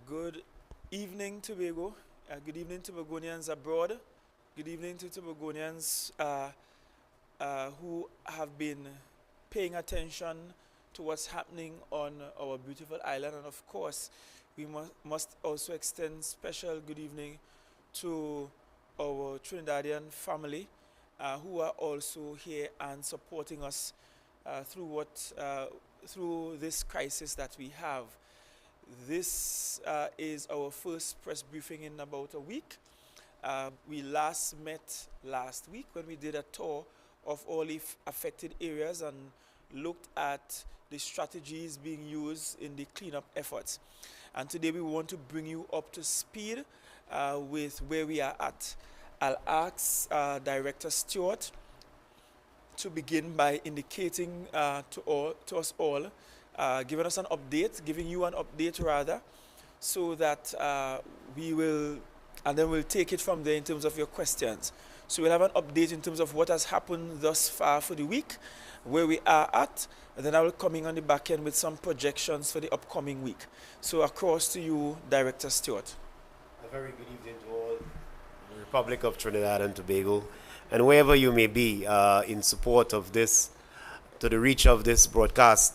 Good evening, Tobago. Good evening, Tobagonians abroad. Good evening to Tobagonians who have been paying attention to what's happening on our beautiful island. And of course, we must also extend special good evening to our Trinidadian family who are also here and supporting us through this crisis that we have. This is our first press briefing in about a week. We last met last week when we did a tour of all the affected areas and looked at the strategies being used in the cleanup efforts. And today we want to bring you up to speed with where we are at. I'll ask Director Stewart to begin by indicating to us all, giving us an update, giving you an update rather, so that we will, and then we'll take it from there in terms of your questions. So we'll have an update in terms of what has happened thus far for the week, where we are at, and then I will come in on the back end with some projections for the upcoming week. So across to you, Director Stewart. A very good evening to all the Republic of Trinidad and Tobago, and wherever you may be in support of this, to the reach of this broadcast.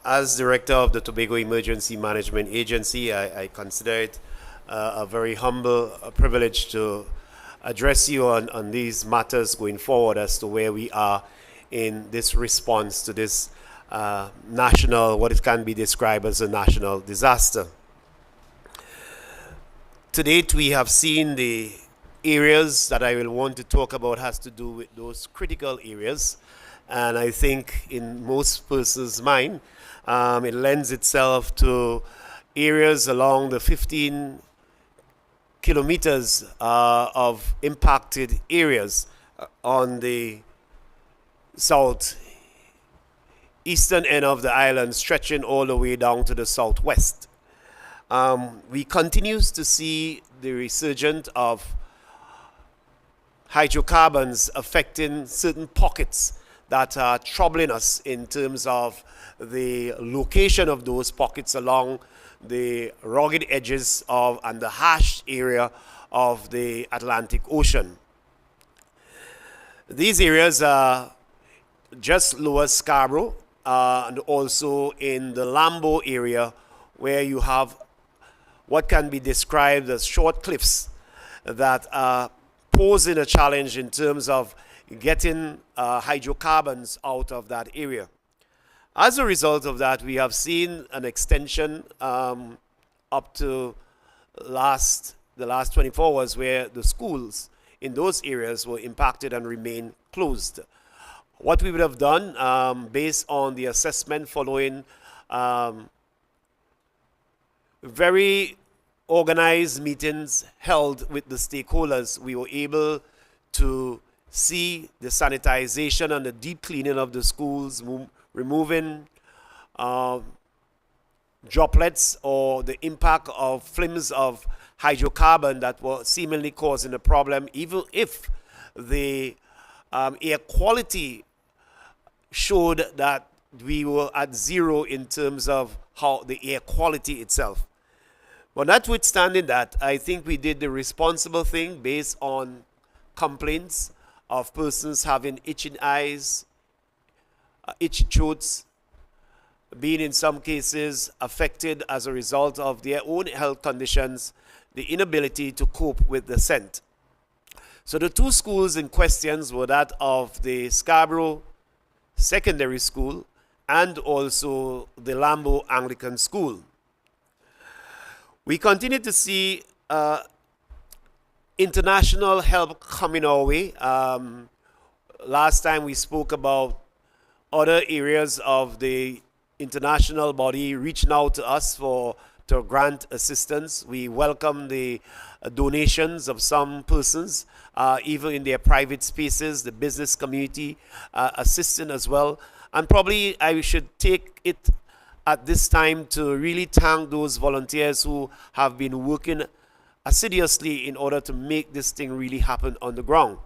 As Director of the Tobago Emergency Management Agency, I consider it a very humble privilege to address you on these matters going forward as to where we are in this response to this national, what it can be described as a national disaster. To date, we have seen the areas that I will want to talk about has to do with those critical areas. And I think in most persons' mind, it lends itself to areas along the 15 kilometers of impacted areas on the southeastern end of the island, stretching all the way down to the southwest. We continue to see the resurgence of hydrocarbons affecting certain pockets that are troubling us in terms of the location of those pockets along the rugged edges of and the harsh area of the Atlantic Ocean. These areas are just lower Scarborough and also in the Lambo area, where you have what can be described as short cliffs that are posing a challenge in terms of getting hydrocarbons out of that area. As a result of that, we have seen an extension up to the last 24 hours where the schools in those areas were impacted and remain closed. What we would have done based on the assessment following very organized meetings held with the stakeholders, we were able to see the sanitization and the deep cleaning of the schools, removing droplets or the impact of flames of hydrocarbon that were seemingly causing a problem, even if the air quality showed that we were at zero in terms of how the air quality itself. But notwithstanding that, I think we did the responsible thing based on complaints of persons having itching eyes, itchy throats, being in some cases affected as a result of their own health conditions, the inability to cope with the scent. So the two schools in questions were that of the Scarborough Secondary School and also the Lambo Anglican School. We continue to see international help coming our way. Last time we spoke about other areas of the international body reaching out to us to grant assistance. We welcome the donations of some persons, even in their private spaces, the business community assisting as well. And probably I should take it at this time to really thank those volunteers who have been working assiduously in order to make this thing really happen on the ground.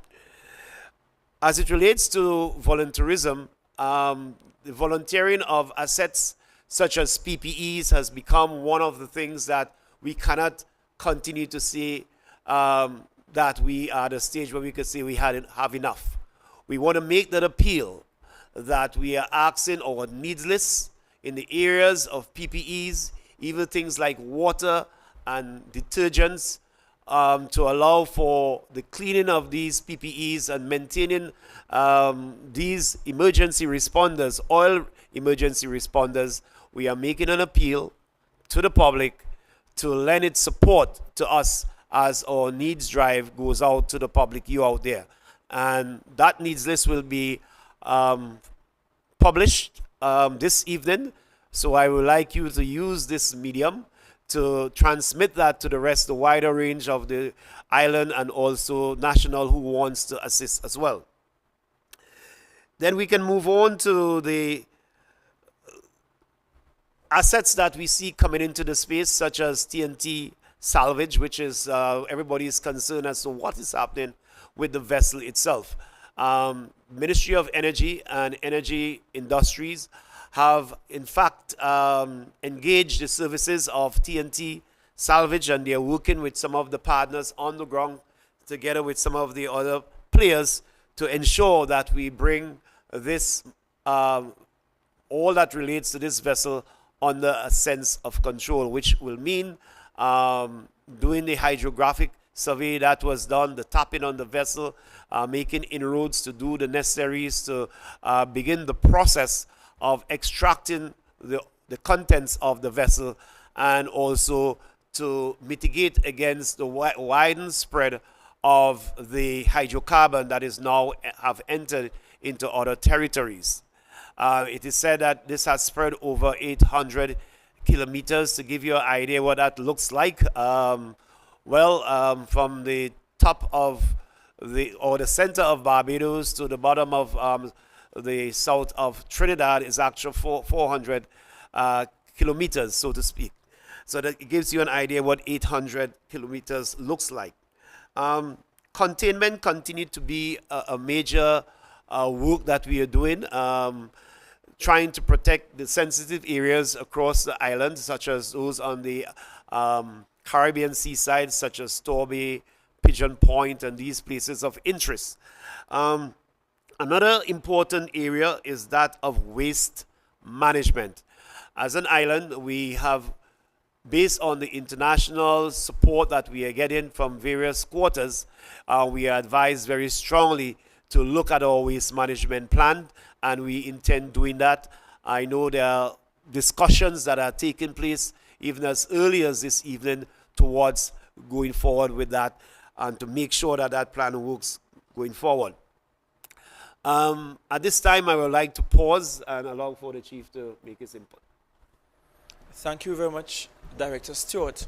As it relates to volunteerism, the volunteering of assets such as PPEs has become one of the things that we cannot continue to say that we are at a stage where we could say we have enough. We want to make that appeal that we are asking our needs list in the areas of PPEs, even things like water and detergents, to allow for the cleaning of these PPEs and maintaining these emergency responders, oil emergency responders. We are making an appeal to the public to lend its support to us as our needs drive goes out to the public, you out there. And that needs list will be published this evening. So I would like you to use this medium to transmit that to the rest, the wider range of the island and also national who wants to assist as well. Then we can move on to the assets that we see coming into the space, such as TNT salvage, which is everybody's concern as to what is happening with the vessel itself. Ministry of Energy and Energy Industries have in fact engaged the services of TNT salvage, and they are working with some of the partners on the ground together with some of the other players to ensure that we bring this all that relates to this vessel under a sense of control, which will mean doing the hydrographic survey that was done, the tapping on the vessel, making inroads to do the necessaries to begin the process of extracting the contents of the vessel, and also to mitigate against the widened spread of the hydrocarbon that is now have entered into other territories. It is said that this has spread over 800 kilometers. To give you an idea what that looks like, from the top of the center of Barbados to the bottom of the south of Trinidad is actually 400 kilometers, so to speak. So that it gives you an idea what 800 kilometers looks like. Containment continued to be a major work that we are doing, trying to protect the sensitive areas across the island, such as those on the Caribbean seaside, such as Torbay, Pigeon Point, and these places of interest. Another important area is that of waste management. As an island, we have, based on the international support that we are getting from various quarters, we are advised very strongly to look at our waste management plan, and we intend doing that. I know there are discussions that are taking place even as early as this evening towards going forward with that, and to make sure that that plan works going forward. At this time, I would like to pause and allow for the Chief to make his input. Thank you very much, Director Stewart.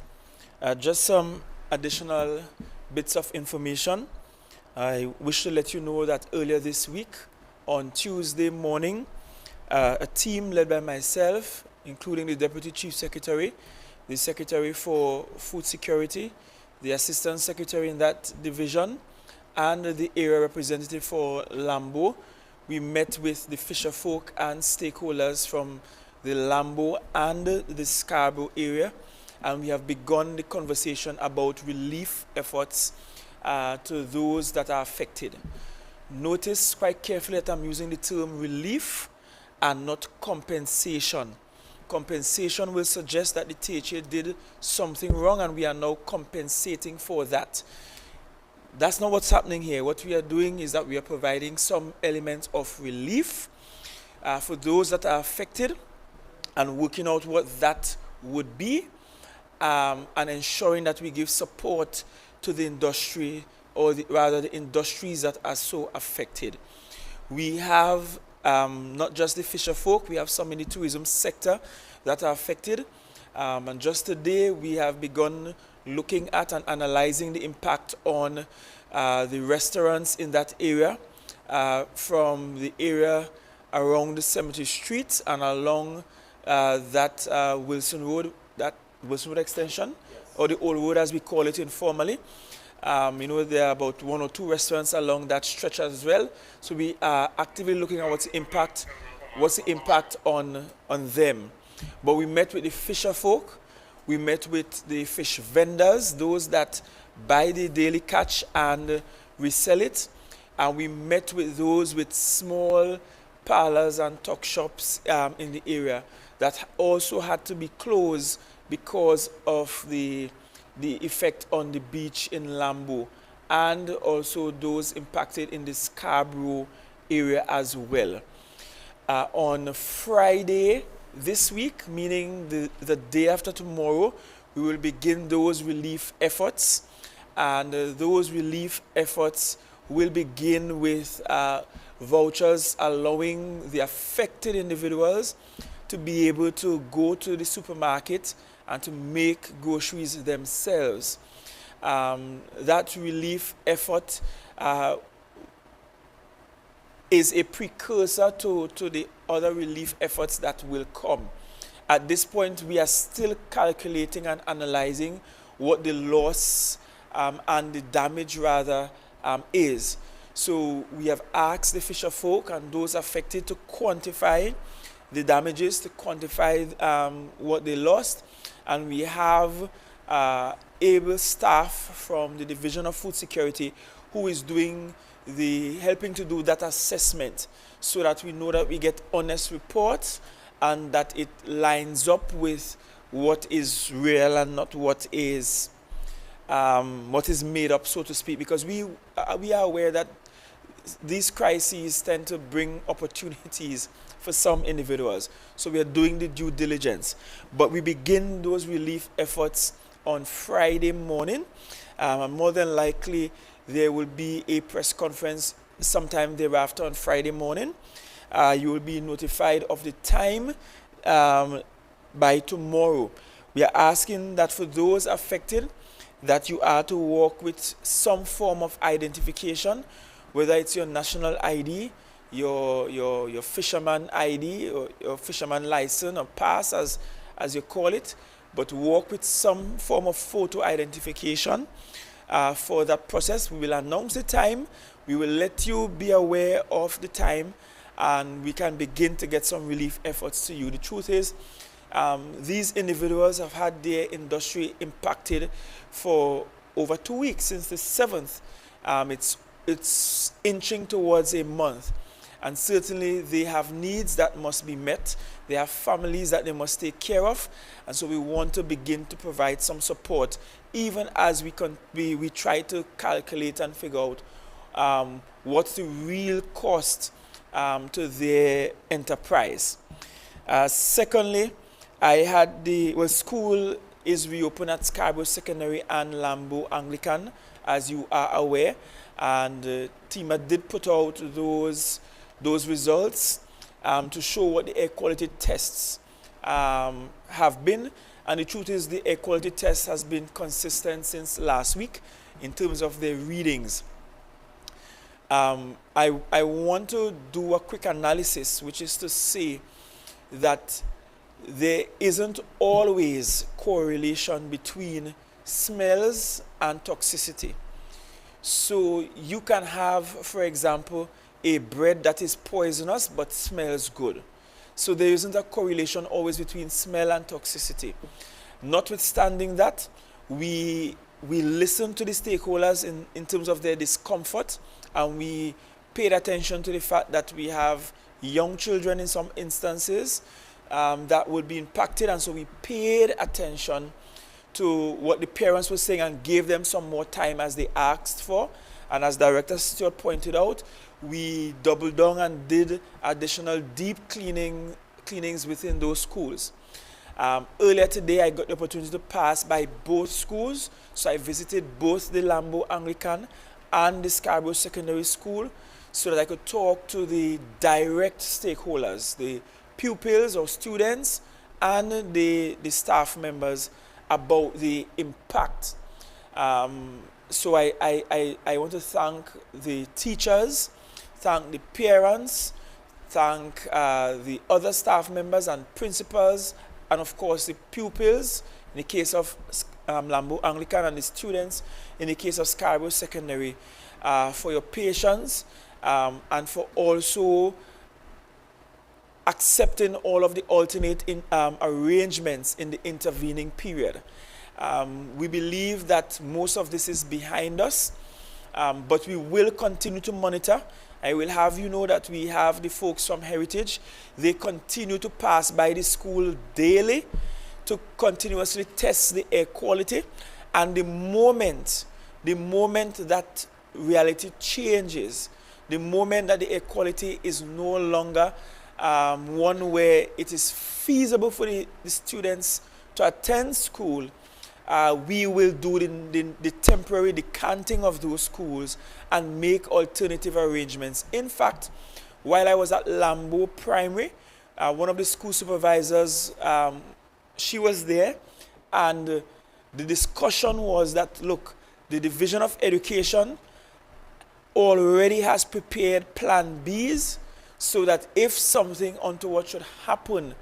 Just some additional bits of information. I wish to let you know that earlier this week, on Tuesday morning, a team led by myself, including the Deputy Chief Secretary, the Secretary for Food Security, the Assistant Secretary in that division, and the area representative for Lambo, we met with the fisher folk and stakeholders from the Lambo and the Scarborough area, and we have begun the conversation about relief efforts to those that are affected. Notice quite carefully that I'm using the term relief and not compensation. Compensation will suggest that the THA did something wrong and we are now compensating for that. That's not what's happening here. What we are doing is that we are providing some element of relief for those that are affected and working out what that would be, and ensuring that we give support to the industry, or rather the industries that are so affected. We have not just the fisher folk, we have some in the tourism sector that are affected. And just today we have begun looking at and analyzing the impact on the restaurants in that area, from the area around the Cemetery Street and along that Wilson Road extension, yes, or the Old Road as we call it informally. There are about 1 or 2 restaurants along that stretch as well. So we are actively looking at what's the impact on them. But we met with the fisher folk, we met with the fish vendors, those that buy the daily catch and resell it, and we met with those with small parlors and tuck shops in the area that also had to be closed because of the effect on the beach in Lambo, and also those impacted in the Scarborough area as well. On Friday this week, meaning the day after tomorrow, we will begin those relief efforts. And those relief efforts will begin with vouchers allowing the affected individuals to be able to go to the supermarket and to make groceries themselves. That relief effort is a precursor to the other relief efforts that will come. At this point, we are still calculating and analyzing what the loss and the damage rather is. So we have asked the fisher folk and those affected to quantify the damages, to quantify what they lost, and we have able staff from the Division of Food Security who is helping to do that assessment, so that we know that we get honest reports and that it lines up with what is real and not what is made up, so to speak, because we are aware that these crises tend to bring opportunities for some individuals. So we are doing the due diligence. But we begin those relief efforts on Friday morning. And more than likely, there will be a press conference sometime thereafter on Friday morning. You will be notified of the time by tomorrow. We are asking that for those affected, that you are to walk with some form of identification, whether it's your national ID, your fisherman ID, or your fisherman license or pass, as you call it, but walk with some form of photo identification for that process. We will announce the time. We will let you be aware of the time, and we can begin to get some relief efforts to you. The truth is, these individuals have had their industry impacted for over 2 weeks, since the 7th. It's inching towards a month. And certainly they have needs that must be met. They have families that they must take care of. And so we want to begin to provide some support, even as we try to calculate and figure out what's the real cost to their enterprise. Secondly, school is reopened at Scarborough Secondary and Lambo Anglican, as you are aware. And TIMA did put out those results to show what the air quality tests have been. And the truth is, the air quality test has been consistent since last week in terms of their readings. I want to do a quick analysis, which is to say that there isn't always correlation between smells and toxicity. So you can have, for example, a bread that is poisonous but smells good. So there isn't a correlation always between smell and toxicity. Notwithstanding that, we listen to the stakeholders in terms of their discomfort, and we paid attention to the fact that we have young children in some instances that would be impacted, and so we paid attention to what the parents were saying and gave them some more time as they asked for. And as Director Stewart pointed out, we doubled down and did additional deep cleanings within those schools. Earlier today, I got the opportunity to pass by both schools. So I visited both the Lambo Anglican and the Scarborough Secondary School, so that I could talk to the direct stakeholders, the pupils or students, and the staff members about the impact. So I want to thank the teachers, thank the parents, thank the other staff members and principals, and of course the pupils in the case of Lambo Anglican, and the students in the case of Scarborough Secondary, for your patience and for also accepting all of the alternate arrangements in the intervening period. We believe that most of this is behind us, but we will continue to monitor. I will have you know that we have the folks from Heritage. They continue to pass by the school daily to continuously test the air quality. And the moment that reality changes, the moment that the air quality is no longer one where it is feasible for the students to attend school, we will do the temporary decanting of those schools and make alternative arrangements. In fact, while I was at Lambo Primary, one of the school supervisors, she was there, and the discussion was that, look, the Division of Education already has prepared Plan Bs so that if something untoward should happen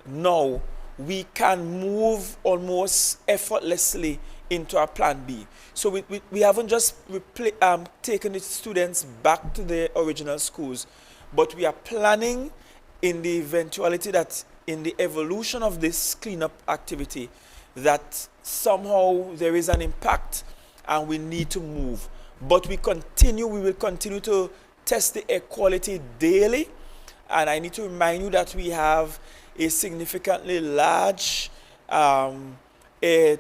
now, we can move almost effortlessly into our Plan B. So we haven't just taken the students back to their original schools, but we are planning in the eventuality that in the evolution of this cleanup activity, that somehow there is an impact and we need to move. But we will continue to test the air quality daily. And I need to remind you that we have a significantly large air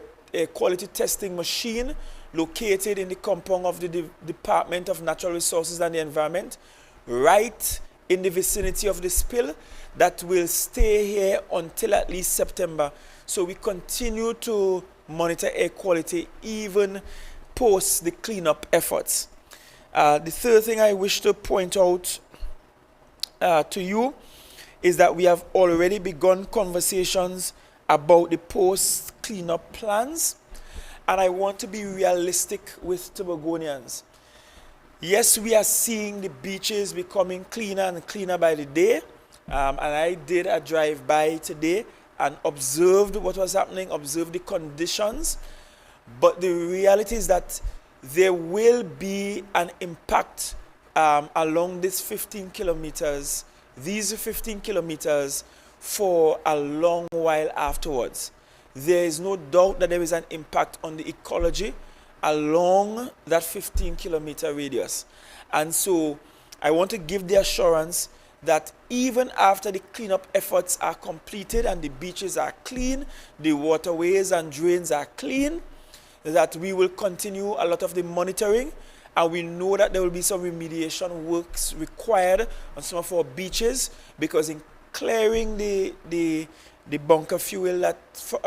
quality testing machine located in the compound of the Department of Natural Resources and the Environment, right in the vicinity of the spill, that will stay here until at least September. So we continue to monitor air quality even post the cleanup efforts. The third thing I wish to point out to you is that we have already begun conversations about the post cleanup plans, and I want to be realistic with Tobagonians. Yes, we are seeing the beaches becoming cleaner and cleaner by the day, and I did a drive-by today and observed what was happening, observed the conditions. But the reality is that there will be an impact along these 15 kilometers for a long while afterwards. There is no doubt that there is an impact on the ecology along that 15-kilometer radius. And so I want to give the assurance that even after the cleanup efforts are completed and the beaches are clean, the waterways and drains are clean, that we will continue a lot of the monitoring, and we know that there will be some remediation works required on some of our beaches, because in clearing the bunker fuel that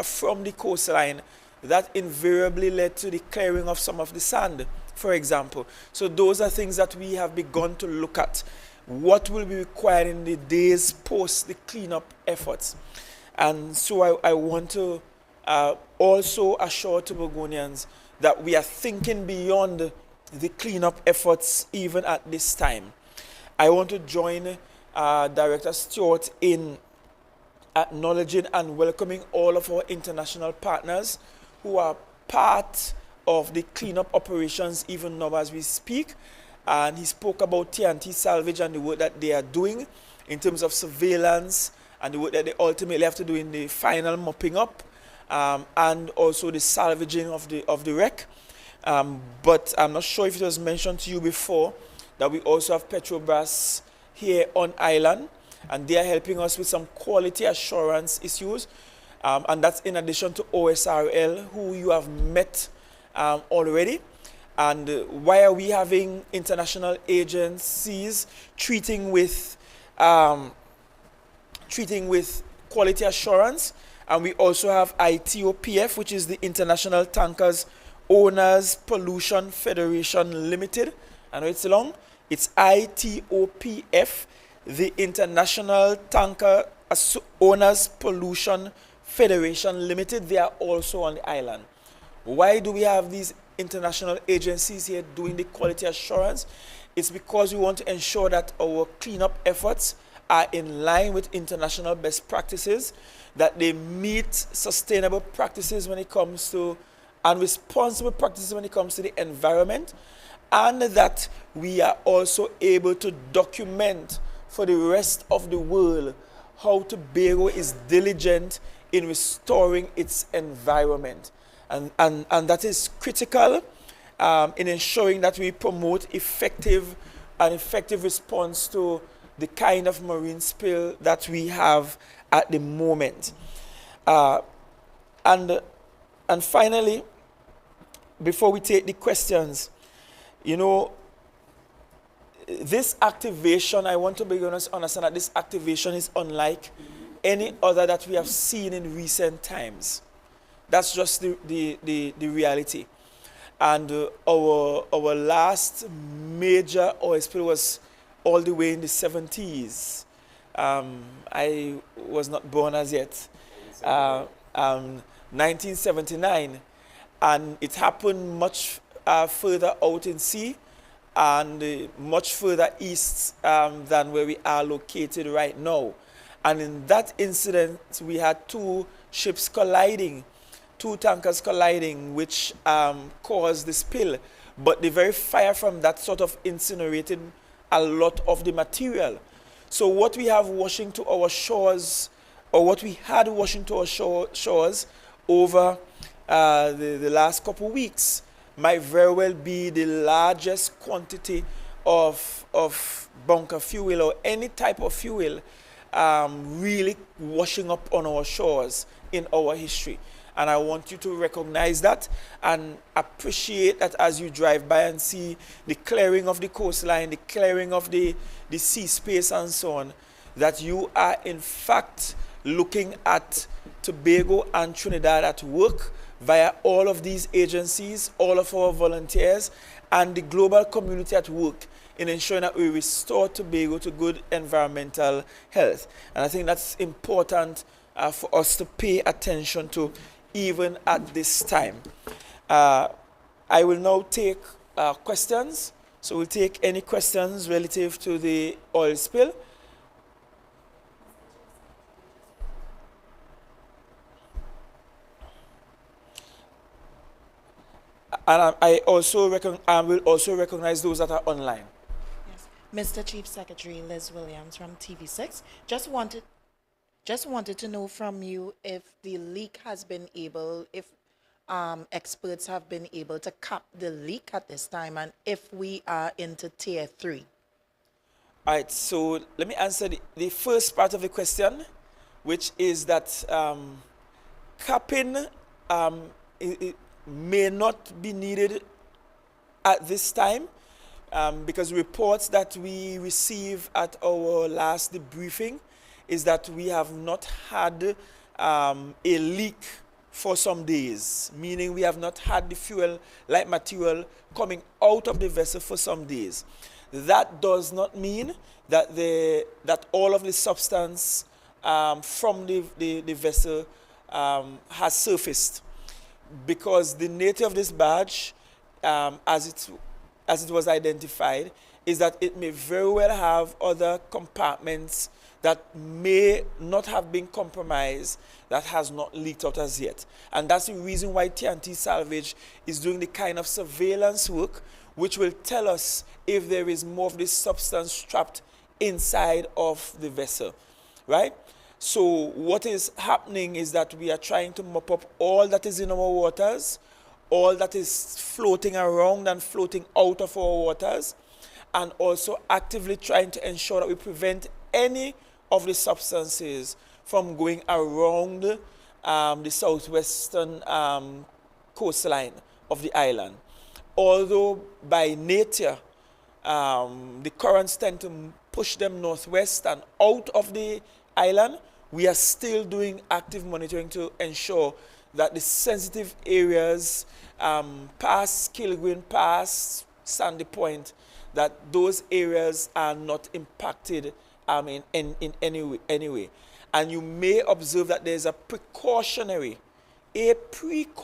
from the coastline, that invariably led to the clearing of some of the sand, for example. So those are things that we have begun to look at. What will be required in the days post the cleanup efforts? And so I want to also assure Tobagonians that we are thinking beyond the cleanup efforts even at this time. I want to join Director Stewart in acknowledging and welcoming all of our international partners who are part of the cleanup operations even now as we speak. And he spoke about TNT Salvage and the work that they are doing in terms of surveillance and the work that they ultimately have to do in the final mopping up, and also the salvaging of the wreck. But I'm not sure if it was mentioned to you before that we also have Petrobras here on island, and they are helping us with some quality assurance issues. And that's in addition to OSRL, who you have met already. And why are we having international agencies treating with quality assurance? And we also have ITOPF, which is the International Tankers Owners Pollution Federation Limited. I know it's long. It's ITOPF, the International Tanker Owners Pollution Federation Limited. They are also on the island. Why do we have these international agencies here doing the quality assurance? It's because we want to ensure that our cleanup efforts are in line with international best practices, that they meet sustainable practices when it comes to, and responsible practices when it comes to the environment, and that we are also able to document for the rest of the world how Tobago is diligent in restoring its environment. And that is critical in ensuring that we promote an effective response to the kind of marine spill that we have at the moment. Uh, and, and finally, before we take the questions, you know, this activation, I want to be honest, understand that this activation is unlike any other that we have seen in recent times. That's just the reality. And our last major oil spill was all the way in the 70s. I was not born as yet. 1979. And it happened much further out in sea and much further east than where we are located right now. And in that incident, we had two ships colliding, two tankers colliding, which caused the spill. But the very fire from that sort of incinerated a lot of the material. So what we have washing to our shores, or what we had washing to our shores over the last couple of weeks, might very well be the largest quantity of bunker fuel or any type of fuel really washing up on our shores in our history. And I want you to recognize that and appreciate that as you drive by and see the clearing of the coastline, the clearing of the sea space and so on, that you are in fact looking at Tobago and Trinidad at work via all of these agencies, all of our volunteers, and the global community at work in ensuring that we restore Tobago to good environmental health. And I think that's important for us to pay attention to even at this time. I will now take questions. So we'll take any questions relative to the oil spill. And I will also recognize those that are online. Yes. Mr. Chief Secretary Liz Williams from TV6, just wanted to know from you if the leak has been able, if experts have been able to cap the leak at this time, and if we are into tier 3. All right, so let me answer the first part of the question, which is that capping it may not be needed at this time because reports that we receive at our last debriefing is that we have not had a leak for some days, meaning we have not had the fuel-like material coming out of the vessel for some days. That does not mean that that all of the substance from the vessel has surfaced, because the nature of this barge, as it was identified, is that it may very well have other compartments that may not have been compromised, that has not leaked out as yet. And that's the reason why TNT Salvage is doing the kind of surveillance work which will tell us if there is more of this substance trapped inside of the vessel, right? So what is happening is that we are trying to mop up all that is in our waters, all that is floating around and floating out of our waters, and also actively trying to ensure that we prevent any of the substances from going around the southwestern coastline of the island. Although by nature, the currents tend to push them northwest and out of the island, we are still doing active monitoring to ensure that the sensitive areas past Kilgreen, past Sandy Point, that those areas are not impacted in any way. And you may observe that there's a precautionary, which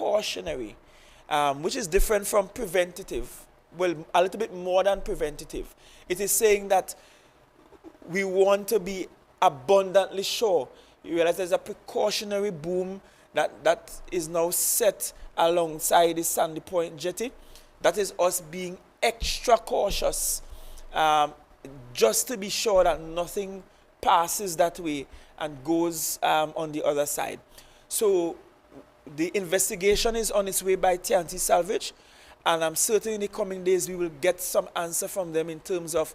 is different from preventative, well, a little bit more than preventative. It is saying that we want to be abundantly sure. You realize there's a precautionary boom that is now set alongside the Sandy Point jetty. That is us being extra cautious, just to be sure that nothing passes that way and goes on the other side. So the investigation is on its way by TNT Salvage, and I'm certain in the coming days we will get some answer from them in terms of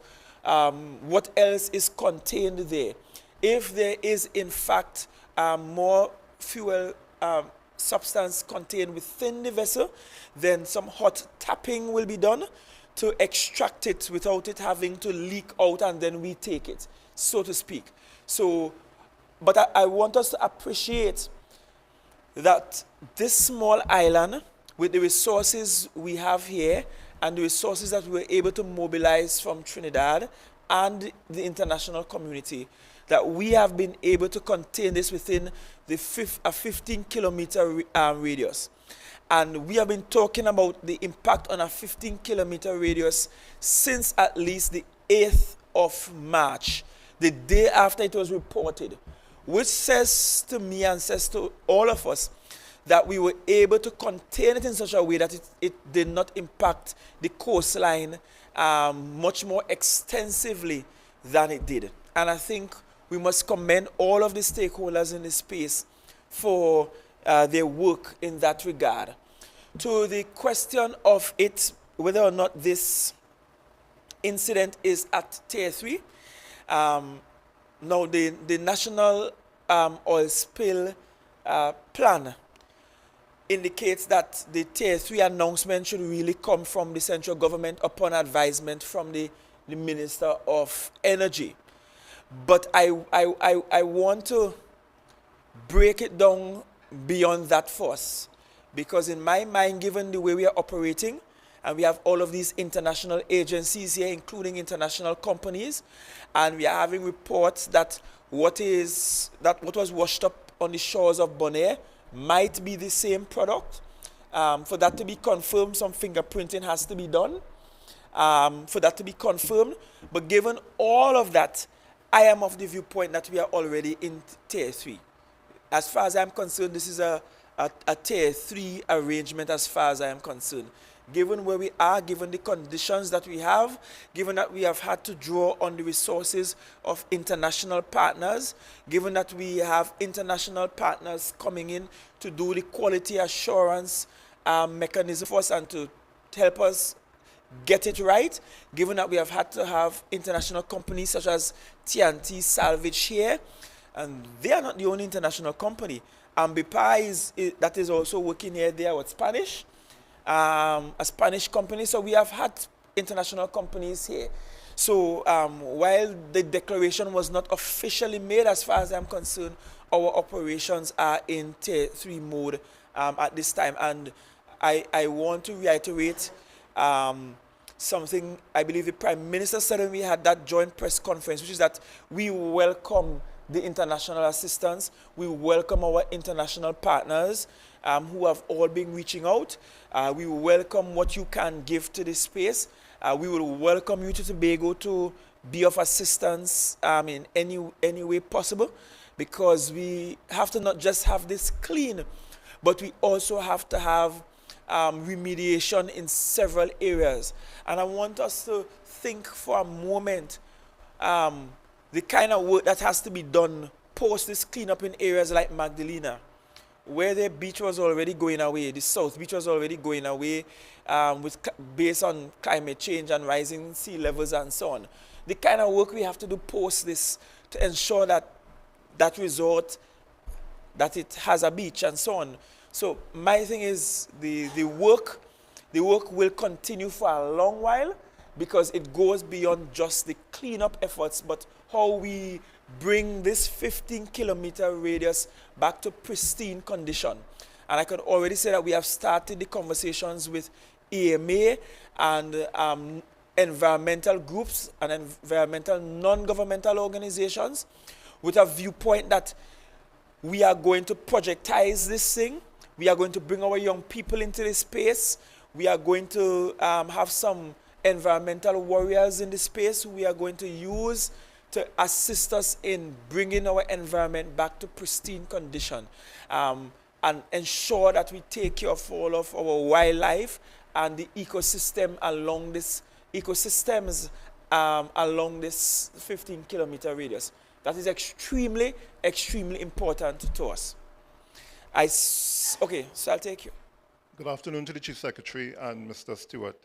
what else is contained there. If there is in fact more fuel substance contained within the vessel, then some hot tapping will be done to extract it without it having to leak out, and then we take it, so to speak. So, but I want us to appreciate that this small island, with the resources we have here and the resources that we were able to mobilize from Trinidad and the international community, that we have been able to contain this within a 15-kilometer radius. And we have been talking about the impact on a 15-kilometer radius since at least the 8th of March, the day after it was reported, which says to me and says to all of us that we were able to contain it in such a way that it did not impact the coastline much more extensively than it did. And I think we must commend all of the stakeholders in this space for their work in that regard. To the question of it, whether or not this incident is at Tier 3, now the National Oil Spill Plan indicates that the Tier 3 announcement should really come from the central government upon advisement from the Minister of Energy. But I want to break it down beyond that force, because in my mind, given the way we are operating, and we have all of these international agencies here, including international companies, and we are having reports that what was washed up on the shores of Bonaire might be the same product. For that to be confirmed, some fingerprinting has to be done for that to be confirmed. But given all of that, I am of the viewpoint that we are already in Tier 3. As far as I'm concerned, this is a Tier 3 arrangement as far as I am concerned. Given where we are, given the conditions that we have, given that we have had to draw on the resources of international partners, given that we have international partners coming in to do the quality assurance mechanism for us and to help us get it right, given that we have had to have international companies such as TNT Salvage here, and they are not the only international company. Ambipa that is also working here, they are what, Spanish? A Spanish company. So we have had international companies here. So while the declaration was not officially made, as far as I'm concerned, our operations are in Tier 3 mode at this time. And I want to reiterate something I believe the Prime Minister said when we had that joint press conference, which is that we welcome the international assistance, we welcome our international partners who have all been reaching out. We welcome what you can give to this space. We will welcome you to Tobago to be of assistance in any way possible, because we have to not just have this clean, but we also have to have remediation in several areas. And I want us to think for a moment the kind of work that has to be done post this cleanup in areas like Magdalena, where the beach was already going away, the South Beach was already going away based on climate change and rising sea levels and so on. The kind of work we have to do post this to ensure that that resort, that it has a beach and so on. So my thing is the work will continue for a long while, because it goes beyond just the cleanup efforts, but how we bring this 15-kilometer radius back to pristine condition. And I can already say that we have started the conversations with EMA and environmental groups and environmental non-governmental organizations, with a viewpoint that we are going to projectize this thing. We are going to bring our young people into this space. We are going to have some environmental warriors in the space who we are going to use to assist us in bringing our environment back to pristine condition, and ensure that we take care of all of our wildlife and the ecosystem along this 15-kilometer radius. That is extremely, extremely important to us. Okay, so I'll take you. Good afternoon to the Chief Secretary and Mr. Stewart.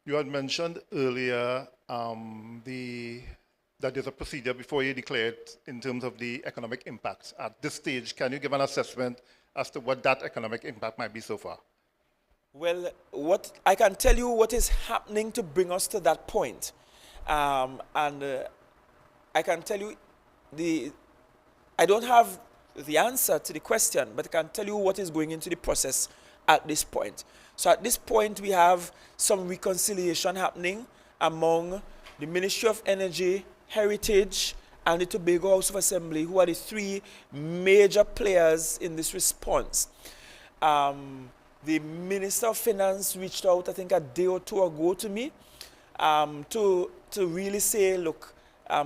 You had mentioned earlier that there's a procedure before you declare it in terms of the economic impact. At this stage, can you give an assessment as to what that economic impact might be so far? Well, what I can tell you what is happening to bring us to that point. I can tell you I don't have the answer to the question, but I can tell you what is going into the process at this point. So at this point, we have some reconciliation happening among the Ministry of Energy, Heritage, and the Tobago House of Assembly, who are the three major players in this response. The Minister of Finance reached out, I think, a day or two ago to me to really say, look,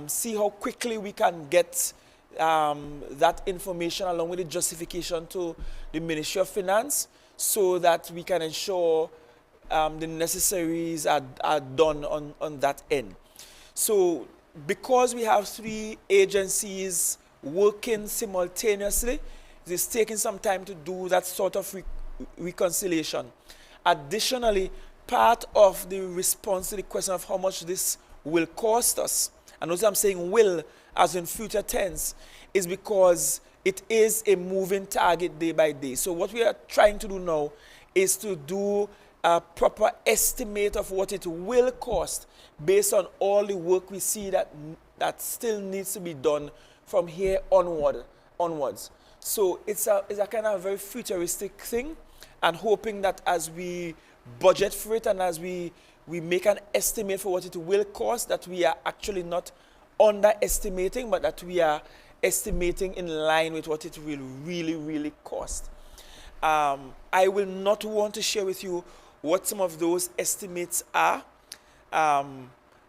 see how quickly we can get that information along with the justification to the Ministry of Finance so that we can ensure the necessaries are done on that end. So because we have three agencies working simultaneously, it is taking some time to do that sort of reconciliation. Additionally, part of the response to the question of how much this will cost us, and notice I'm saying will as in future tense, is because it is a moving target day by day. So what we are trying to do now is to do a proper estimate of what it will cost based on all the work we see that still needs to be done from here onwards. So it's a kind of very futuristic thing, and hoping that as we budget for it and as we make an estimate for what it will cost, that we are actually not underestimating, but that we are estimating in line with what it will really, really cost. I will not want to share with you what some of those estimates are,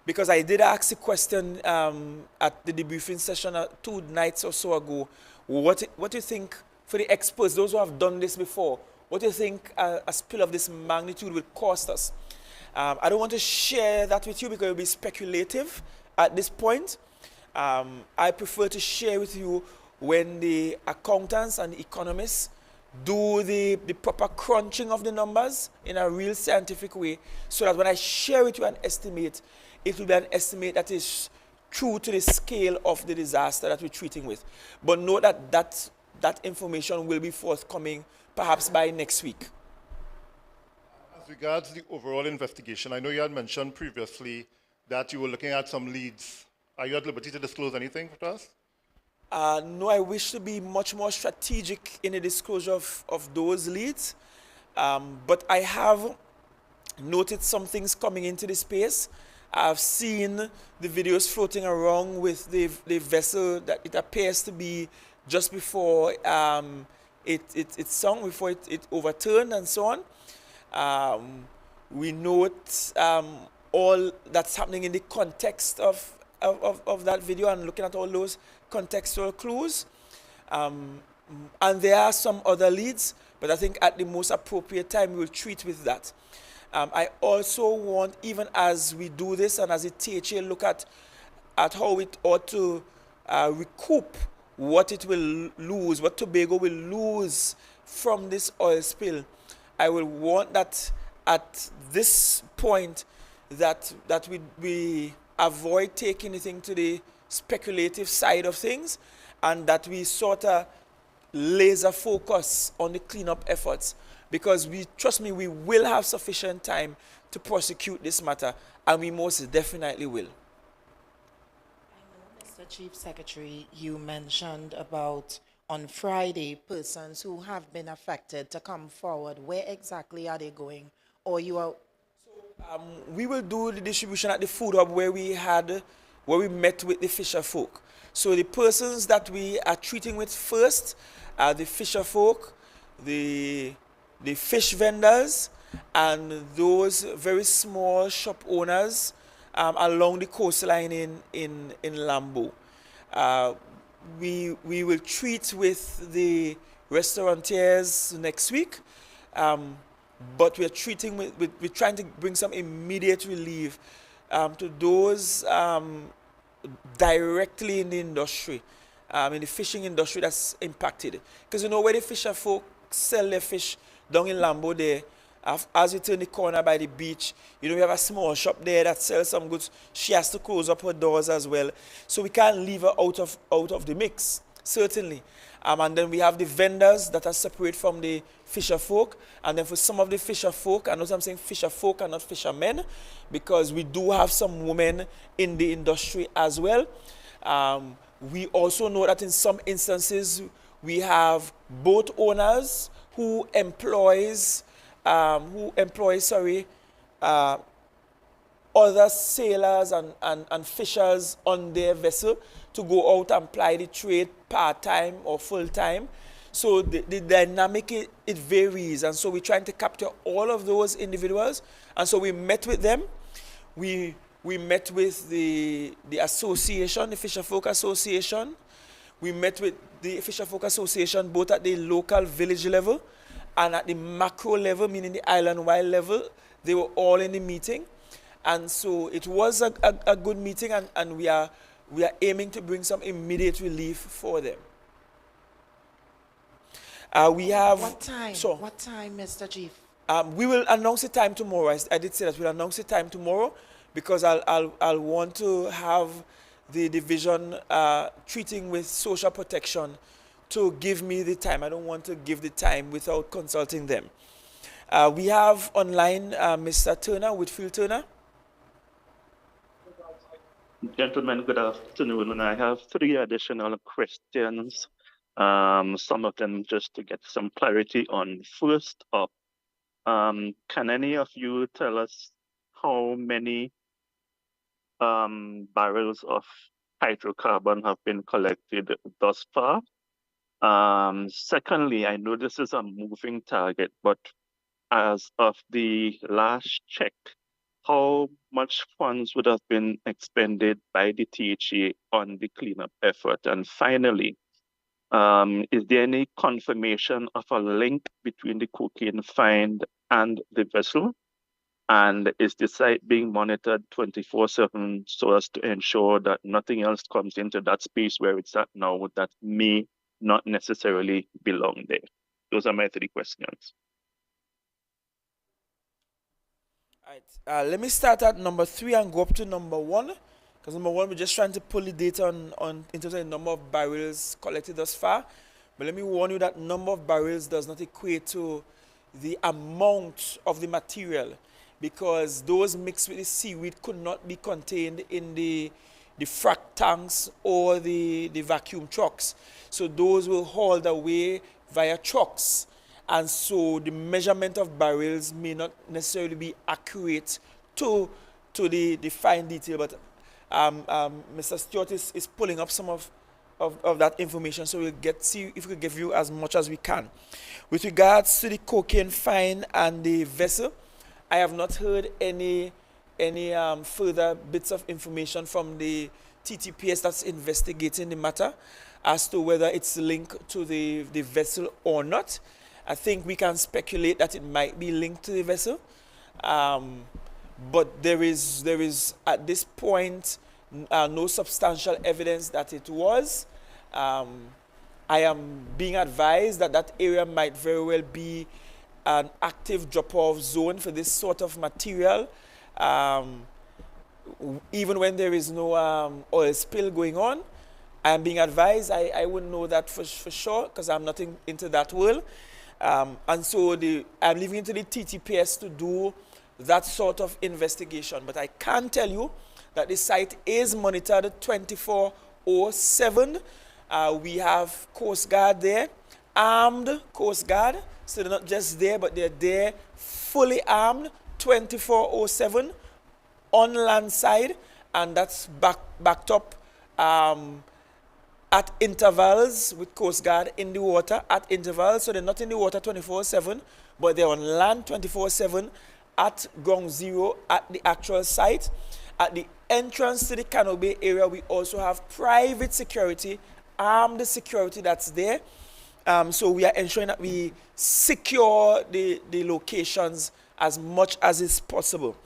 because I did ask a question at the debriefing session 2 nights or so ago. What do you think, for the experts, those who have done this before, what do you think a spill of this magnitude will cost us? I don't want to share that with you because it will be speculative at this point. I prefer to share with you when the accountants and the economists do the proper crunching of the numbers in a real scientific way, so that when I share with you an estimate, it will be an estimate that is true to the scale of the disaster that we're treating with. But know that information will be forthcoming perhaps by next week. As regards the overall investigation, I know you had mentioned previously that you were looking at some leads. Are you at liberty to disclose anything with us? No, I wish to be much more strategic in the disclosure of those leads. But I have noted some things coming into the space. I've seen the videos floating around with the vessel that it appears to be just before it sunk, before it overturned and so on. We note all that's happening in the context of that video and looking at all those contextual clues. And there are some other leads, but I think at the most appropriate time we will treat with that. I also want, even as we do this and as the THA look at how it ought to recoup what it will lose, what Tobago will lose from this oil spill, I will want that at this point that we avoid taking anything to the speculative side of things, and that we sort of laser focus on the cleanup efforts, because trust me, we will have sufficient time to prosecute this matter, and we most definitely will. Mr. Chief Secretary, you mentioned about on Friday persons who have been affected to come forward. Where exactly are they going? Or you are... We will do the distribution at the food hub where we met with the fisher folk. So the persons that we are treating with first are the fisher folk, the fish vendors, and those very small shop owners along the coastline in Lambo. We will treat with the restaurateurs next week. But we're trying to bring some immediate relief to those directly in the industry, in the fishing industry that's impacted. Because where the fisher folk sell their fish down in Lambo there, as you turn the corner by the beach, we have a small shop there that sells some goods. She has to close up her doors as well. So we can't leave her out of the mix, certainly. And then we have the vendors that are separate from the fisher folk. And then for some of the fisher folk, I know I'm saying fisher folk and not fishermen, because we do have some women in the industry as well. We also know that in some instances we have boat owners who employs other sailors and fishers on their vessel to go out and ply the trade part-time or full-time. So the dynamic, it varies. And so we're trying to capture all of those individuals. And so we met with them. We met with the association, the Fisher Folk Association. We met with the Fisher Folk Association both at the local village level and at the macro level, meaning the island-wide level. They were all in the meeting. And so it was a good meeting, and we are aiming to bring some immediate relief for them. We have... What time? So, What time, Mr. Chief? we will announce the time tomorrow. I did say that we'll announce the time tomorrow, because I'll want to have the division treating with social protection to give me the time. I don't want to give the time without consulting them. We have online Mr. Turner, Whitfield Turner. Gentlemen, good afternoon. I have 3 additional questions. Some of them just to get some clarity on. First up, can any of you tell us how many barrels of hydrocarbon have been collected thus far? Secondly, I know this is a moving target, but as of the last check, how much funds would have been expended by the THA on the cleanup effort? And finally, is there any confirmation of a link between the cocaine find and the vessel? And is the site being monitored 24/7 so as to ensure that nothing else comes into that space where it's at now that may not necessarily belong there? Those are my 3 questions. All right. Let me start at number 3 and go up to number 1. Because number 1, we're just trying to pull the data on in terms of the number of barrels collected thus far. But let me warn you that number of barrels does not equate to the amount of the material, because those mixed with the seaweed could not be contained in the frac tanks or the vacuum trucks. So those were hauled away via trucks. And so the measurement of barrels may not necessarily be accurate to the fine detail. But Mr. Stewart is pulling up some of that information, so we'll see if we can give you as much as we can. With regards to the cocaine fine and the vessel, I have not heard any further bits of information from the TTPS that's investigating the matter as to whether it's linked to the vessel or not. I think we can speculate that it might be linked to the vessel, but there is at this point no substantial evidence that it was. I am being advised that that area might very well be an active drop-off zone for this sort of material, even when there is no oil spill going on. I am being advised. I wouldn't know that for sure, because I'm not into that world. And so I'm leaving it to the TTPS to do that sort of investigation. But I can tell you that the site is monitored 24/7. We have Coast Guard there, armed Coast Guard. So they're not just there, but they're there fully armed 24/7 on land side. And that's backed up at intervals with Coast Guard in the water at intervals. So they're not in the water 24/7, but they're on land 24/7 at ground zero at the actual site. At the entrance to the Canal Bay area, we also have private security, armed security that's there. So we are ensuring that we secure the locations as much as is possible.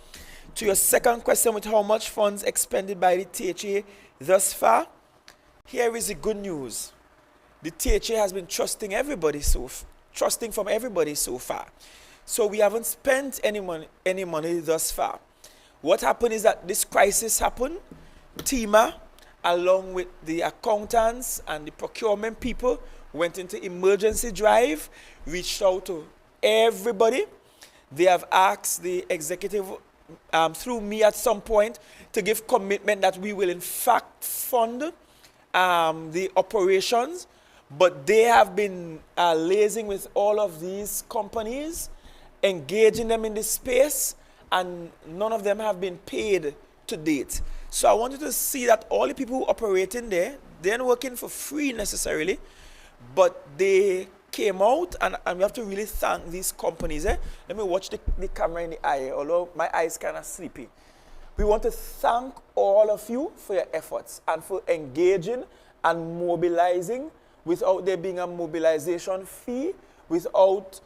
To your second question with how much funds expended by the THA thus far, here is the good news. The THA has been trusting from everybody so far. So we haven't spent any money thus far. What happened is that this crisis happened. TEMA, along with the accountants and the procurement people, went into emergency drive, reached out to everybody. They have asked the executive, through me at some point, to give commitment that we will in fact fund the operations, but they have been liaising with all of these companies, engaging them in this space, and none of them have been paid to date. So I wanted to see that all the people who operate in there, they're not working for free necessarily, but they came out, and we have to really thank these companies. Let me watch the camera in the eye, although my eye is kind of sleepy. We want to thank all of you for your efforts and for engaging and mobilizing without there being a mobilization fee, without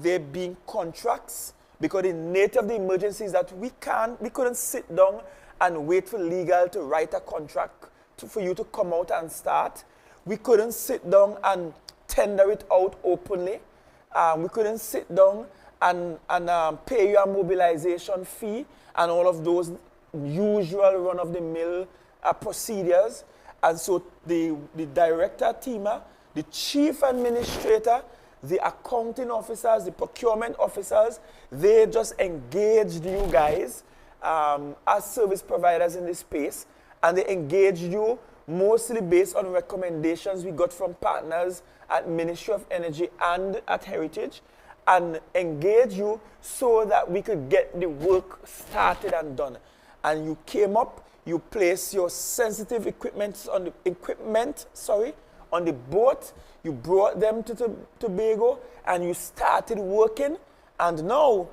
there being contracts, because the nature of the emergency is that we couldn't sit down and wait for legal to write a contract for you to come out and start. We couldn't sit down and tender it out openly. We couldn't sit down and pay you a mobilization fee and all of those usual run-of-the-mill procedures. And so the director, TEMA, the chief administrator, the accounting officers, the procurement officers, they just engaged you guys as service providers in this space, and they engaged you mostly based on recommendations we got from partners at Ministry of Energy and at Heritage, and engage you so that we could get the work started and done. And you came up, you placed your sensitive equipment on the boat, you brought them to Tobago, and you started working, and now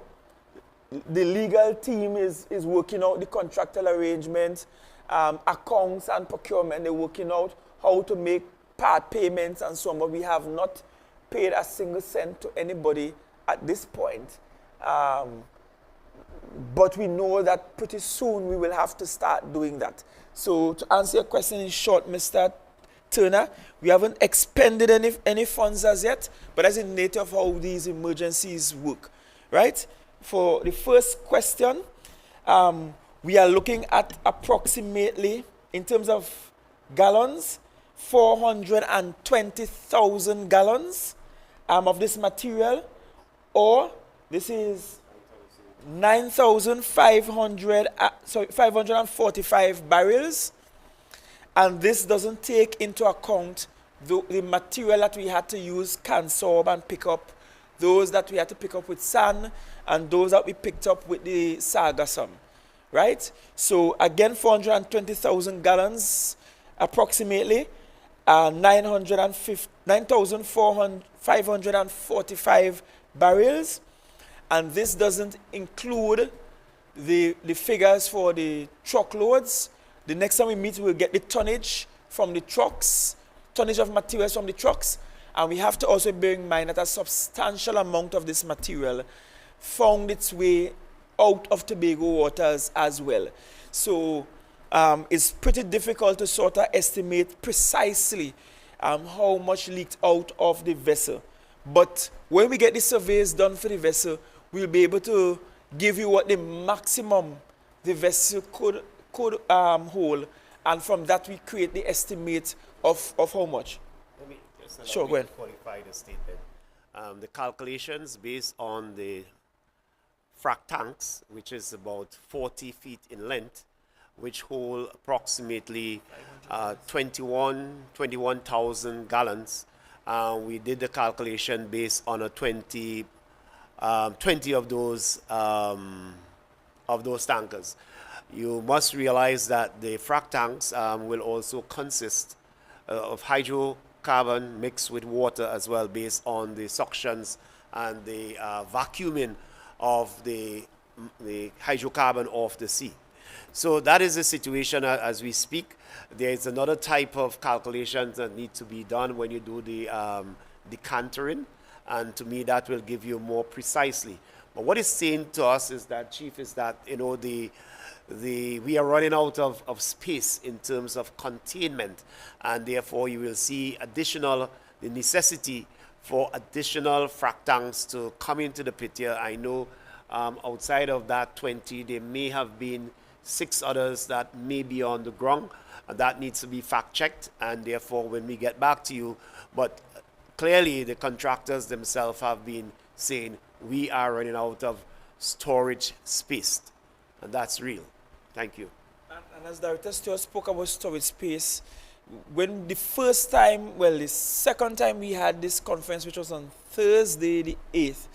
the legal team is working out the contractual arrangements, accounts and procurement. They're working out how to make part payments and so on, but we have not paid a single cent to anybody at this point. But we know that pretty soon we will have to start doing that. So to answer your question in short, Mr. Turner, we haven't expended any funds as yet, but that's the nature of how these emergencies work, right? For the first question, we are looking at approximately, in terms of gallons, 420,000 gallons of this material, or this is 545 barrels, and this doesn't take into account the material that we had to use cansorb and pick up, those that we had to pick up with sand, and those that we picked up with the sargassum, right? So again, 420,000 gallons approximately, 9,545 barrels, and this doesn't include the figures for the truckloads. The next time we meet, we'll get the tonnage from the trucks, tonnage of materials from the trucks, and we have to also bear in mind that a substantial amount of this material found its way out of Tobago waters as well. So it's pretty difficult to sort of estimate precisely how much leaked out of the vessel. But when we get the surveys done for the vessel, we'll be able to give you what the maximum the vessel could hold, and from that we create the estimate of how much. Let me just Sure, go ahead. qualify the statement. The calculations based on the frac tanks, which is about 40 feet in length, which hold approximately 21,000 gallons. We did the calculation based on a 20 of those tankers. You must realize that the frac tanks will also consist of hydrocarbon mixed with water as well, based on the suctions and the vacuuming of the hydrocarbon off the sea. So that is the situation as we speak. There is another type of calculations that need to be done when you do the decantering, And to me, that will give you more precisely. But what it's saying to us is that, Chief, is that, we are running out of space in terms of containment, and therefore you will see the necessity for additional frac tanks to come into the pit here. I know outside of that 20, there may have been 6 others that may be on the ground. That needs to be fact-checked, and therefore when we get back to you, but clearly the contractors themselves have been saying we are running out of storage space, and that's real. Thank you. And as Director Stewart spoke about storage space, when the second time we had this conference, which was on Thursday the 8th,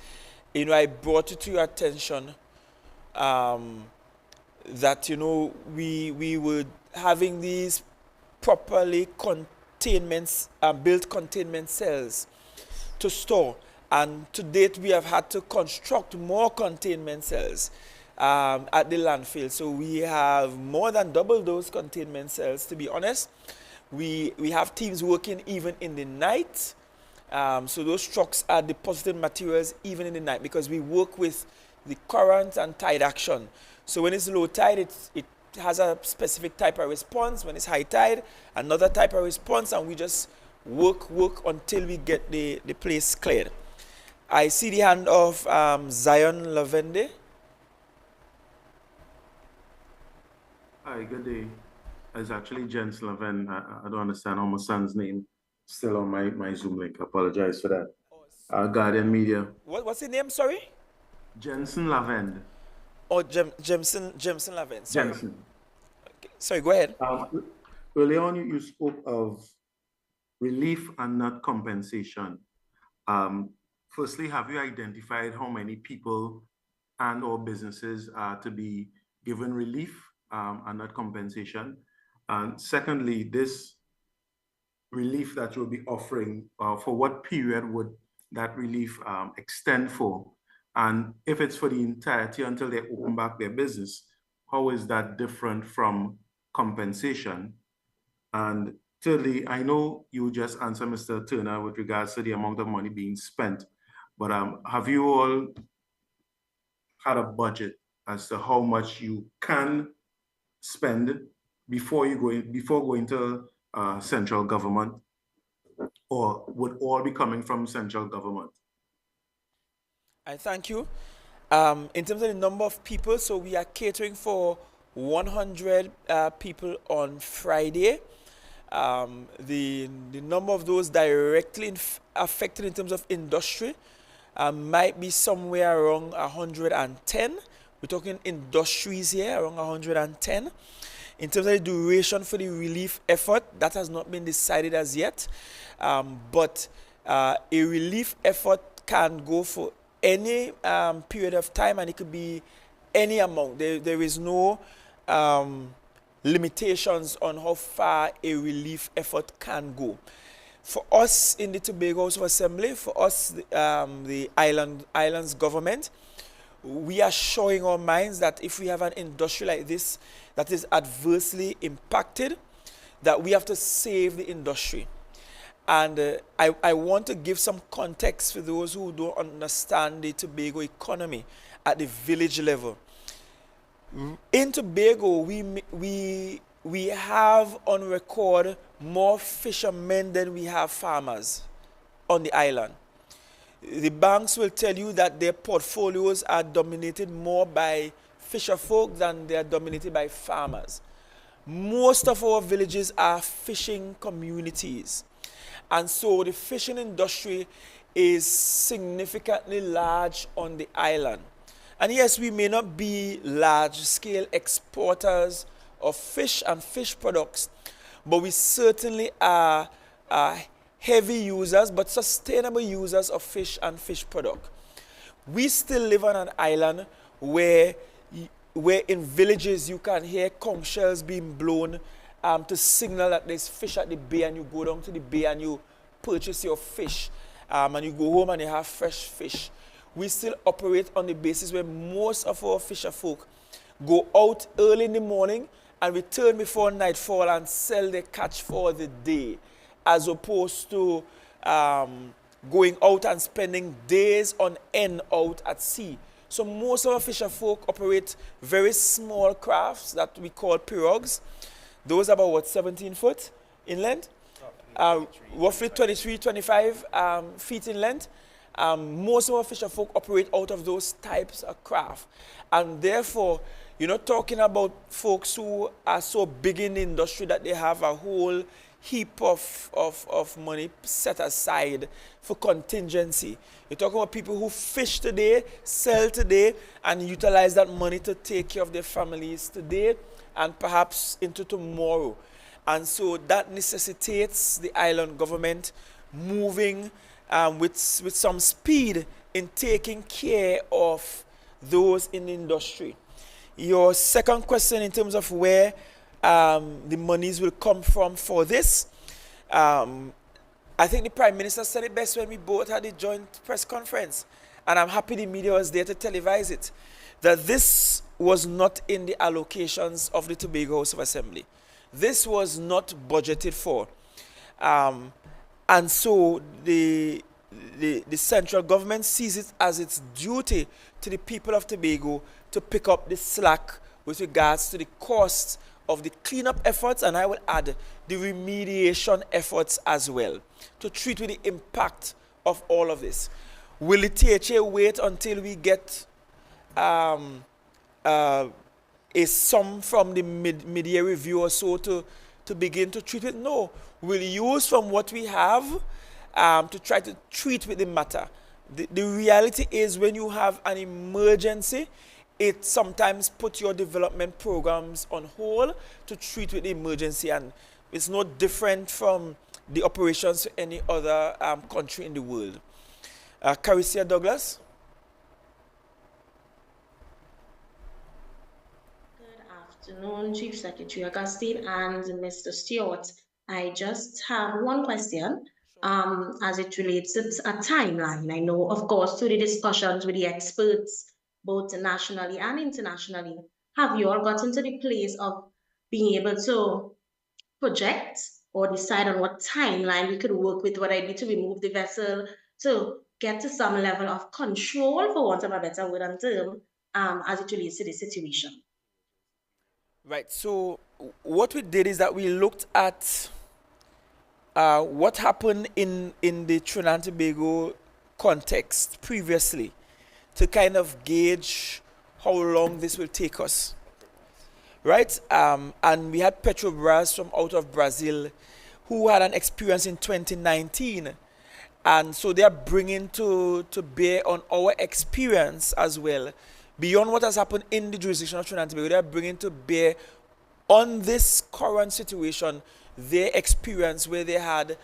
I brought it to your attention that, we were having these properly built containment cells to store. And to date, we have had to construct more containment cells at the landfill. So we have more than double those containment cells, to be honest. We have teams working even in the night. So those trucks are depositing materials even in the night, because we work with the current and tide action. So when it's low tide, it has a specific type of response. When it's high tide, another type of response, and we just work until we get the place cleared. I see the hand of Zion Lavende. Hi, good day. It's actually Jens Lavende. I don't understand how my son's name still on my Zoom link. I apologize for that. Guardian Media. What's the name, sorry? Jensen Lavende. Oh, Jemson Lavende. Sorry. Jensen. Okay. Sorry, go ahead. Earlier on, you spoke of relief and not compensation. Firstly, have you identified how many people and or businesses are to be given relief and not compensation? And secondly, this relief that you'll be offering, for what period would that relief extend for? And if it's for the entirety until they open back their business, how is that different from compensation? And thirdly, I know you just answered Mr. Turner with regards to the amount of money being spent, but have you all had a budget as to how much you can spend before going to central government, or would all be coming from central government? I thank you. In terms of the number of people, so we are catering for 100 people on Friday. The number of those directly affected in terms of industry might be somewhere around 110. We're talking industries here, around 110. In terms of the duration for the relief effort, that has not been decided as yet. But a relief effort can go for any period of time, and it could be any amount. There is no limitations on how far a relief effort can go. For us in the Tobago House of Assembly, for us, the island's government, we are showing our minds that if we have an industry like this that is adversely impacted, that we have to save the industry. And I want to give some context for those who don't understand the Tobago economy at the village level. In Tobago, we have on record more fishermen than we have farmers on the island. The banks will tell you that their portfolios are dominated more by fisher folk than they are dominated by farmers. Most of our villages are fishing communities. And so the fishing industry is significantly large on the island. And yes, we may not be large-scale exporters of fish and fish products, but we certainly are heavy users, but sustainable users of fish and fish product. We still live on an island where in villages you can hear conch shells being blown to signal that there's fish at the bay, and you go down to the bay and you purchase your fish, and you go home and you have fresh fish. We still operate on the basis where most of our fisher folk go out early in the morning and return before nightfall and sell their catch for the day, as opposed to going out and spending days on end out at sea. So most of our fisher folk operate very small crafts that we call pirogues. Those are about what, 17 foot in length? Roughly 23, 25 feet in length. Most of our fisher folk operate out of those types of craft. And therefore, you're not talking about folks who are so big in the industry that they have a whole heap of money set aside for contingency. You're talking about people who fish today, sell today, and utilize that money to take care of their families today and perhaps into tomorrow. And so that necessitates the island government moving with some speed in taking care of those in the industry. Your second question in terms of where the monies will come from for this, I think the Prime Minister said it best when we both had a joint press conference, and I'm happy the media was there to televise it, that this was not in the allocations of the Tobago House of Assembly. This was not budgeted for. And so the central government sees it as its duty to the people of Tobago to pick up the slack with regards to the costs of the cleanup efforts, and I will add the remediation efforts as well, to treat with the impact of all of this. Will the THA wait until we get a sum from the mid-year review or so to begin to treat it? No. We'll use from what we have to try to treat with the matter. The reality is, when you have an emergency, it sometimes puts your development programs on hold to treat with the emergency, and it's no different from the operations of any other country in the world. Carissa Douglas? Good afternoon, Chief Secretary Augustine and Mr. Stewart. I just have one question as it relates to a timeline. I know, of course, through the discussions with the experts, both nationally and internationally, have you all gotten to the place of being able to project or decide on what timeline we could work with, whether it be to remove the vessel, to get to some level of control, for want of a better word and term, as it relates to the situation? Right. So what we did is that we looked at what happened in the Trinidad and Tobago context previously to kind of gauge how long this will take us. Right? And we had Petrobras from out of Brazil who had an experience in 2019. And so they are bringing to bear on our experience as well. Beyond what has happened in the jurisdiction of Trinidad and Tobago, they are bringing to bear on this current situation their experience where they had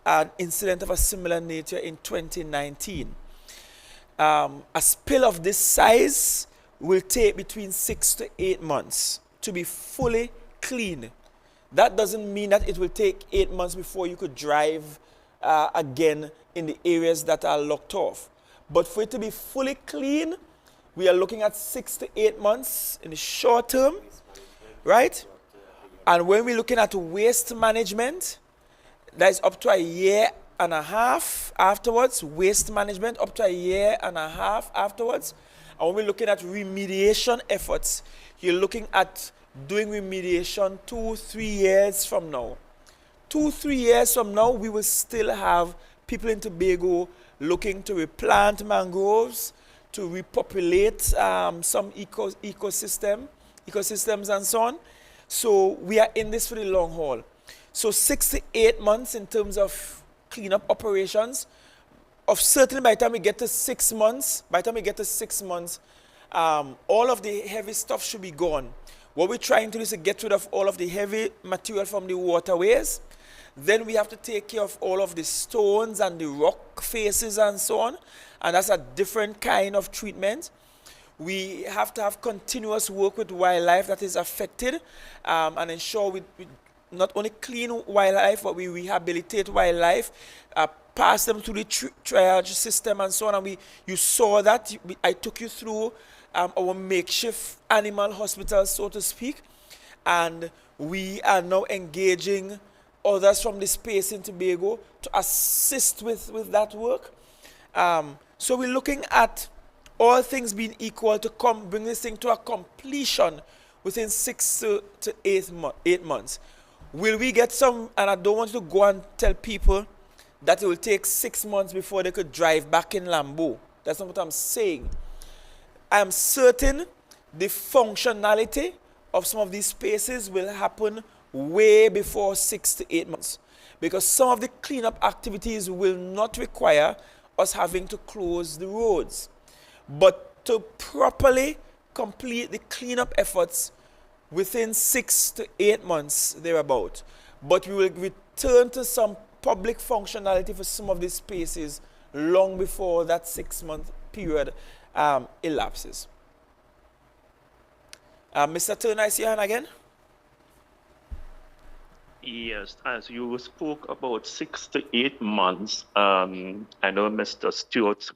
an incident of a similar nature in 2019. A spill of this size will take between 6 to 8 months to be fully clean. That doesn't mean that it will take 8 months before you could drive again in the areas that are locked off. But for it to be fully clean, we are looking at 6 to 8 months in the short term, right? And when we're looking at waste management, that is up to a year and a half afterwards. Waste management up to a year and a half afterwards. And when we're looking at remediation efforts, you're looking at doing remediation 2-3 years from now. 2-3 years from now, we will still have people in Tobago looking to replant mangroves, to repopulate some ecosystems and so on. So we are in this for the long haul. So 6 to 8 months in terms of cleanup operations. Certainly by the time we get to 6 months, all of the heavy stuff should be gone. What we're trying to do is to get rid of all of the heavy material from the waterways. Then we have to take care of all of the stones and the rock faces and so on. And that's a different kind of treatment. We have to have continuous work with wildlife that is affected and ensure we not only clean wildlife, but we rehabilitate wildlife, pass them through the triage system and so on. And you saw that. I took you through our makeshift animal hospital, so to speak. And we are now engaging others from the space in Tobago to assist with that work. So we're looking at all things being equal to bring this thing to a completion within 8 months. Will we get some, and I don't want you to go and tell people that it will take 6 months before they could drive back in Lambeau. That's not what I'm saying. I am certain the functionality of some of these spaces will happen way before 6 to 8 months, because some of the cleanup activities will not require us having to close the roads. But to properly complete the cleanup efforts within 6 to 8 months, thereabout. But we will return to some public functionality for some of these spaces long before that 6-month period elapses. Mr. Turner, I see your hand again. Yes, as you spoke about 6 to 8 months, I know Mr. Stewart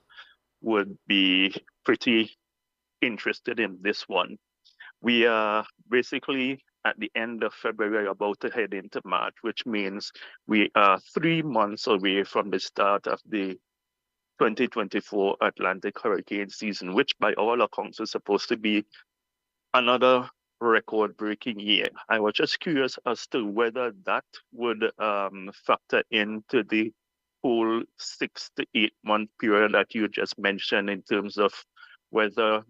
would be pretty interested in this one. We are basically at the end of February, about to head into March, which means we are 3 months away from the start of the 2024 Atlantic hurricane season, which by all accounts is supposed to be another record-breaking year. I was just curious as to whether that would factor into the whole 6 to 8 month period that you just mentioned, in terms of whether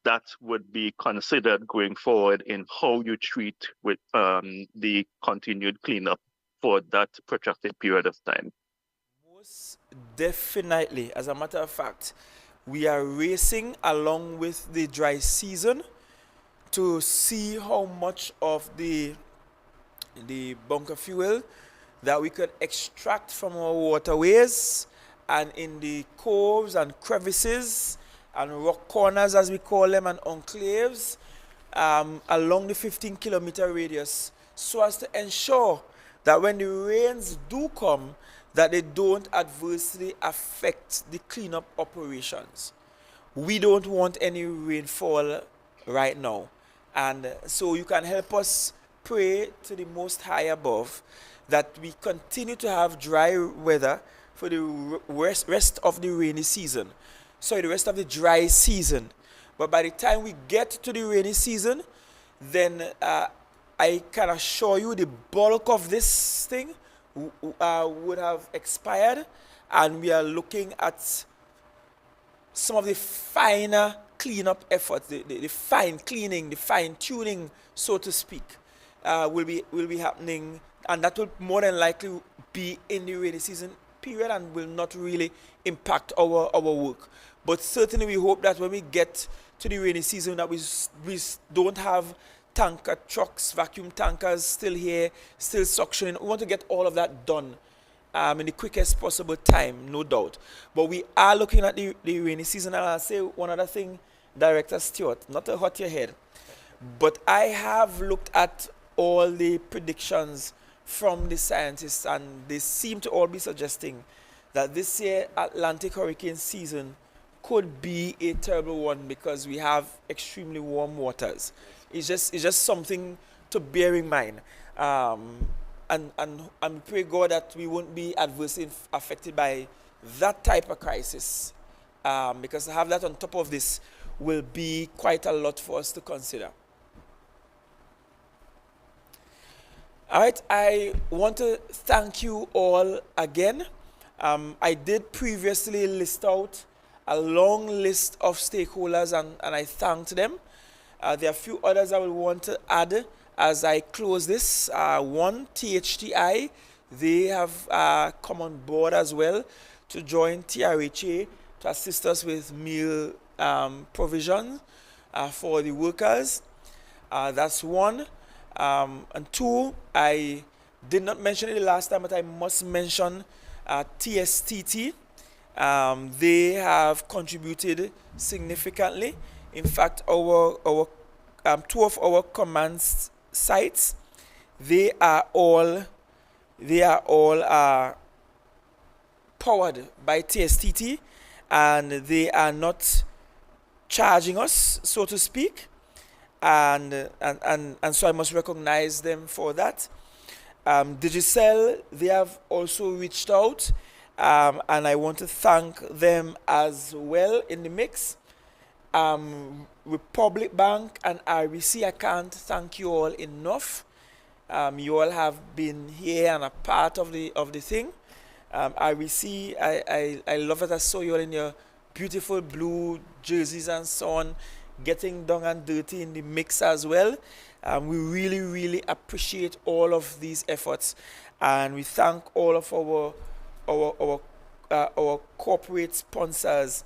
that would be considered going forward in how you treat with the continued cleanup for that protracted period of time. Most definitely. As a matter of fact, we are racing along with the dry season to see how much of the bunker fuel that we could extract from our waterways and in the coves and crevices and rock corners, as we call them, and enclaves along the 15-kilometer radius, so as to ensure that when the rains do come, that they don't adversely affect the cleanup operations. We don't want any rainfall right now. And so you can help us pray to the Most High above that we continue to have dry weather for the rest of the rainy season. Sorry, the rest of the dry season. But by the time we get to the rainy season, then I can assure you the bulk of this thing would have expired, and we are looking at some of the finer cleanup efforts, the fine cleaning, the fine tuning, so to speak, will be happening, and that will more than likely be in the rainy season period and will not really impact our work. But certainly we hope that when we get to the rainy season that we don't have tanker trucks, vacuum tankers still here, still suctioning. We want to get all of that done in the quickest possible time, no doubt. But we are looking at the rainy season, and I'll say one other thing, Director Stewart, not to hurt your head, but I have looked at all the predictions from the scientists, and they seem to all be suggesting that this year Atlantic hurricane season could be a terrible one because we have extremely warm waters. It's just something to bear in mind. And pray God that we won't be adversely affected by that type of crisis, because to have that on top of this will be quite a lot for us to consider. All right, I want to thank you all again. I did previously list out a long list of stakeholders, and I thanked them. There are a few others I will want to add as I close this. One, THTI, they have come on board as well to join TRHA to assist us with meal provision for the workers. That's one. And two, I did not mention it the last time, but I must mention TSTT. They have contributed significantly. In fact, our two of our command sites, they are all powered by TSTT, and they are not charging us, so to speak, and so I must recognize them for that. Digicel, they have also reached out, and I want to thank them as well in the mix. Republic Bank and RBC, I can't thank you all enough. You all have been here and a part of the thing. RBC, I love it. I saw you all in your beautiful blue jerseys and so on, getting down and dirty in the mix as well. We really, really appreciate all of these efforts, and we thank all of our corporate sponsors.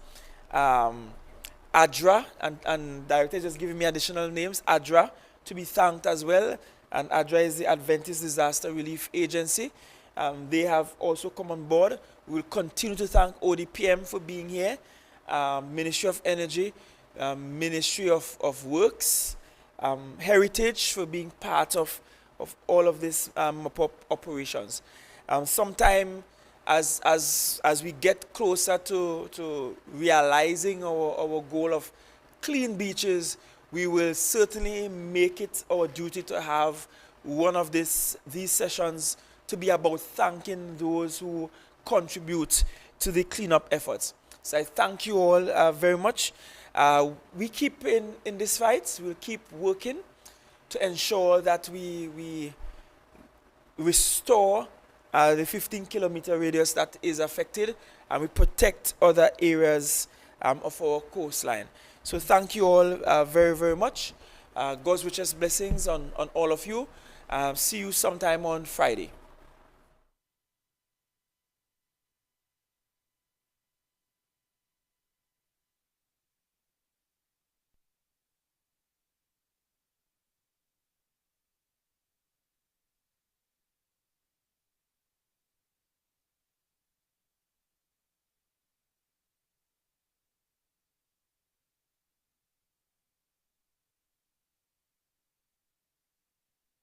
ADRA, and director just giving me additional names, ADRA, to be thanked as well. And ADRA is the Adventist Disaster Relief Agency. They have also come on board. We'll continue to thank ODPM for being here, Ministry of Energy, Ministry of Works, Heritage for being part of all of these operations. Sometime as we get closer to realizing our goal of clean beaches, we will certainly make it our duty to have one of these sessions to be about thanking those who contribute to the cleanup efforts. So I thank you all very much. We keep in this fight. We'll keep working to ensure that we restore the 15-kilometer radius that is affected, and we protect other areas of our coastline. So thank you all very, very much. God's richest blessings on all of you. See you sometime on Friday.